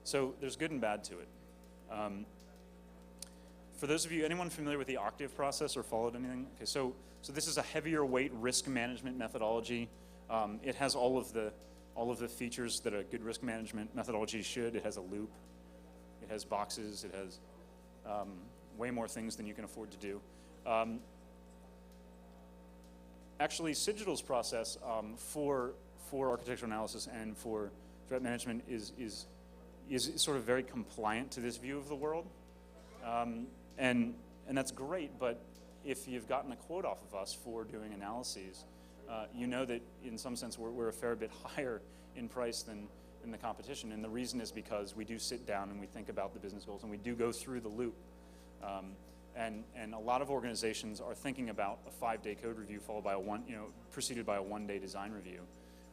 So there's good and bad to it. For those of you, anyone familiar with the octave process or followed anything? Okay, so this is a heavier weight risk management methodology. It has all of the features that a good risk management methodology should. It has a loop. It has boxes. It has way more things than you can afford to do. Actually, Cigital's process for architectural analysis and for threat management is sort of very compliant to this view of the world. And that's great, but if you've gotten a quote off of us for doing analyses, you know that in some sense we're a fair bit higher in price than the competition. And the reason is because we do sit down and we think about the business goals and we do go through the loop. And a lot of organizations are thinking about a 5-day code review followed by preceded by a 1-day design review,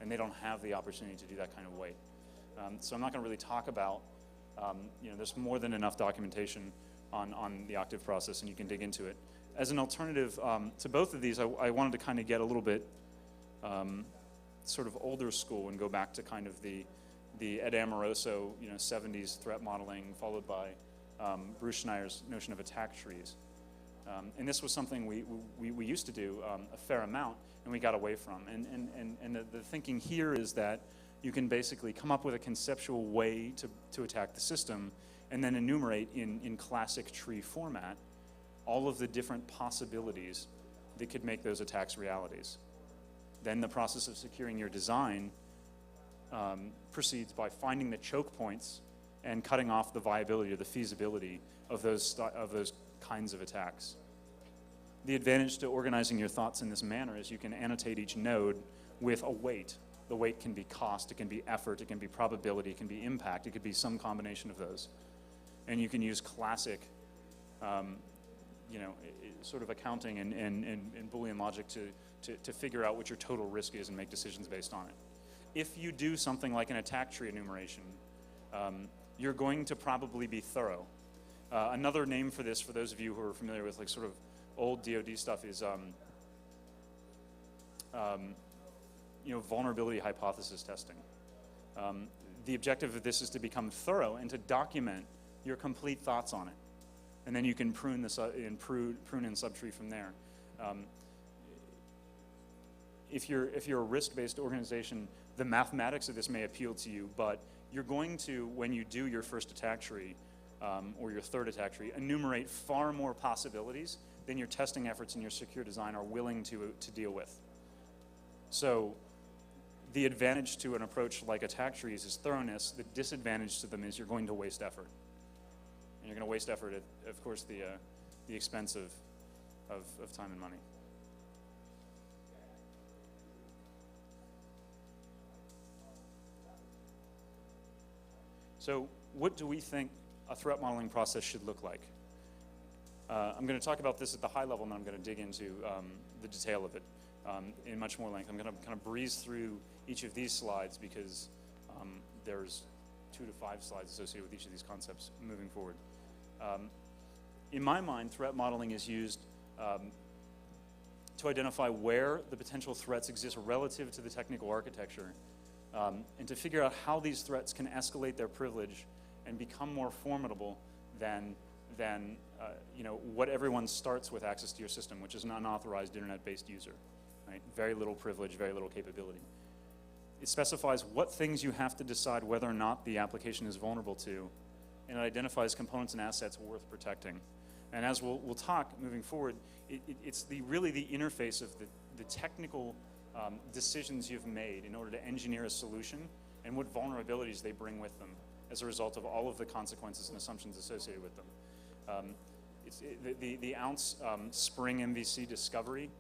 and they don't have the opportunity to do that kind of weight. So I'm not going to really talk about, there's more than enough documentation on the octave process, and you can dig into it. As an alternative to both of these, I wanted to kind of get a little bit sort of older school and go back to kind of the Ed Amoroso 70s threat modeling, followed by Bruce Schneier's notion of attack trees. And this was something we used to do a fair amount, and we got away from. And the thinking here is that you can basically come up with a conceptual way to attack the system and then enumerate in classic tree format all of the different possibilities that could make those attacks realities. Then the process of securing your design proceeds by finding the choke points and cutting off the viability or the feasibility of those kinds of attacks. The advantage to organizing your thoughts in this manner is you can annotate each node with a weight. The weight can be cost, it can be effort, it can be probability, it can be impact, it could be some combination of those. And you can use classic, sort of accounting and Boolean logic to figure out what your total risk is and make decisions based on it. If you do something like an attack tree enumeration, you're going to probably be thorough. Another name for this, for those of you who are familiar with like sort of old DoD stuff, is vulnerability hypothesis testing. The objective of this is to become thorough and to document your complete thoughts on it, and then you can prune and subtree from there. If you're a risk-based organization, the mathematics of this may appeal to you, but you're going to, when you do your first attack tree or your third attack tree, enumerate far more possibilities than your testing efforts and your secure design are willing to deal with. So the advantage to an approach like attack trees is thoroughness. The disadvantage to them is you're going to waste effort. And you're going to waste effort at, of course, the expense of time and money. So what do we think a threat modeling process should look like? I'm going to talk about this at the high level, and then I'm going to dig into the detail of it in much more length. I'm going to kind of breeze through each of these slides because there's 2 to 5 slides associated with each of these concepts moving forward. In my mind, threat modeling is used to identify where the potential threats exist relative to the technical architecture, and to figure out how these threats can escalate their privilege and become more formidable than what everyone starts with access to your system, which is an unauthorized internet-based user. Right? Very little privilege, very little capability. It specifies what things you have to decide whether or not the application is vulnerable to, and it identifies components and assets worth protecting. And as we'll talk moving forward, it's really the interface of the technical decisions you've made in order to engineer a solution and what vulnerabilities they bring with them as a result of all of the consequences and assumptions associated with them. The ounce spring MVC discovery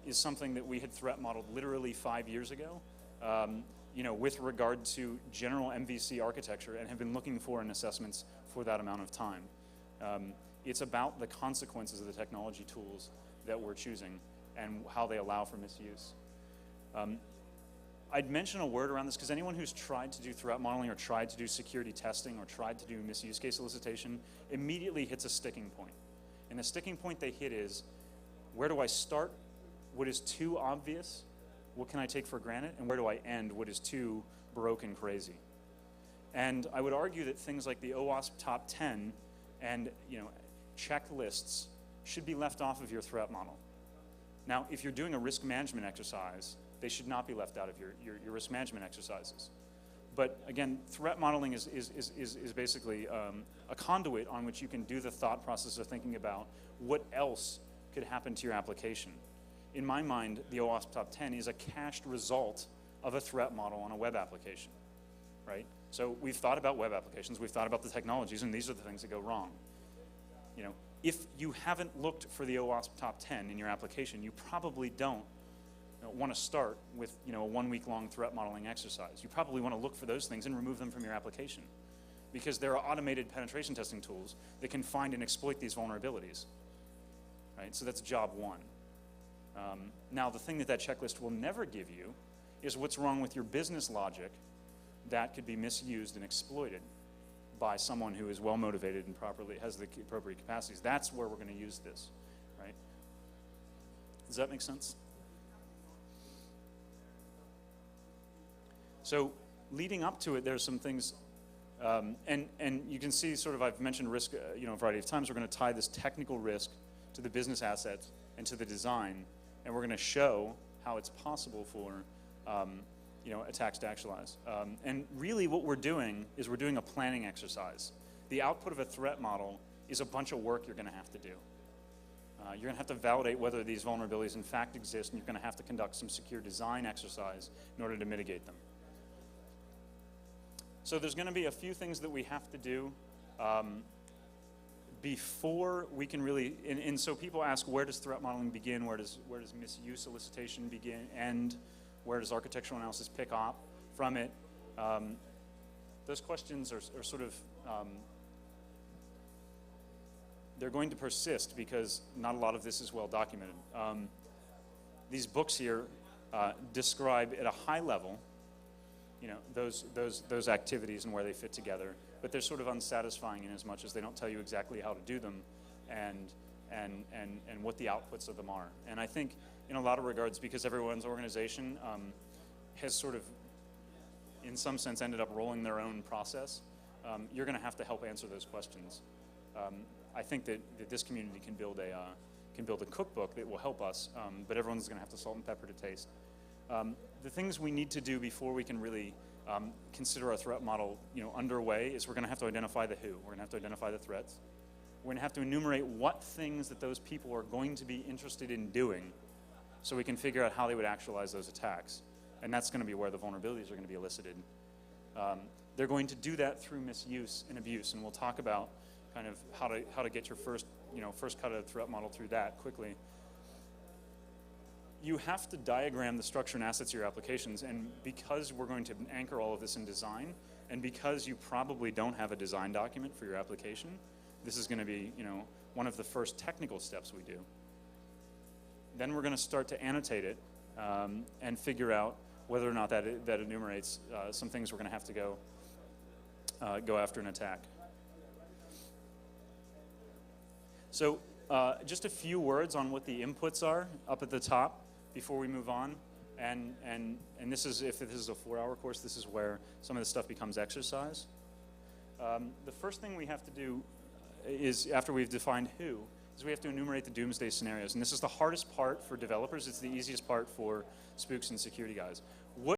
is something that we had threat modeled literally 5 years ago with regard to general MVC architecture and have been looking for in assessments for that amount of time. It's about the consequences of the technology tools that we're choosing and how they allow for misuse. I'd mention a word around this because anyone who's tried to do threat modeling or tried to do security testing or tried to do misuse case elicitation immediately hits a sticking point. And the sticking point they hit is, where do I start what is too obvious? What can I take for granted? And where do I end what is too baroque and crazy? And I would argue that things like the Owasp top 10 and checklists should be left off of your threat model. Now, if you're doing a risk management exercise, they should not be left out of your risk management exercises. But again, threat modeling is basically a conduit on which you can do the thought process of thinking about what else could happen to your application. In my mind, the Owasp top 10 is a cached result of a threat model on a web application, right? So we've thought about web applications, we've thought about the technologies, and these are the things that go wrong. If you haven't looked for the Owasp top 10 in your application, you probably don't want to start with a 1 week long threat modeling exercise. You probably want to look for those things and remove them from your application, because there are automated penetration testing tools that can find and exploit these vulnerabilities, right? So that's job one. Now, the thing that checklist will never give you is what's wrong with your business logic that could be misused and exploited by someone who is well motivated and properly has the appropriate capacities. That's where we're going to use this, right? Does that make sense? So leading up to it, there's some things, and you can see sort of, I've mentioned risk a variety of times. We're going to tie this technical risk to the business assets and to the design, and we're going to show how it's possible for attacks to actualize. And really what we're doing is we're doing a planning exercise. The output of a threat model is a bunch of work you're going to have to do. You're going to have to validate whether these vulnerabilities in fact exist, and you're going to have to conduct some secure design exercise in order to mitigate them. So there's going to be a few things that we have to do before we can really, and so people ask, where does threat modeling begin? Where does misuse solicitation end? Where does architectural analysis pick up from it? Those questions are sort of, they're going to persist because not a lot of this is well documented. These books here describe at a high level those activities and where they fit together, but they're sort of unsatisfying in as much as they don't tell you exactly how to do them and what the outputs of them are. And I think in a lot of regards, because everyone's organization has sort of, in some sense, ended up rolling their own process, you're going to have to help answer those questions. I think that this community can build a cookbook that will help us, but everyone's going to have to salt and pepper to taste. The things we need to do before we can really consider our threat model underway is we're going to have to identify the who. We're going to have to identify the threats. We're going to have to enumerate what things that those people are going to be interested in doing so we can figure out how they would actualize those attacks. And that's going to be where the vulnerabilities are going to be elicited. They're going to do that through misuse and abuse, and we'll talk about kind of how to get your first cut of the threat model through that quickly. You have to diagram the structure and assets of your applications, and because we're going to anchor all of this in design, and because you probably don't have a design document for your application, this is going to be one of the first technical steps we do. Then we're going to start to annotate it and figure out whether or not that enumerates some things we're going to have to go after an attack. So just a few words on what the inputs are up at the top before we move on. And this is, if this is a 4-hour course, this is where some of this stuff becomes exercise. The first thing we have to do is, after we've defined who, is we have to enumerate the doomsday scenarios. And this is the hardest part for developers. It's the easiest part for spooks and security guys. What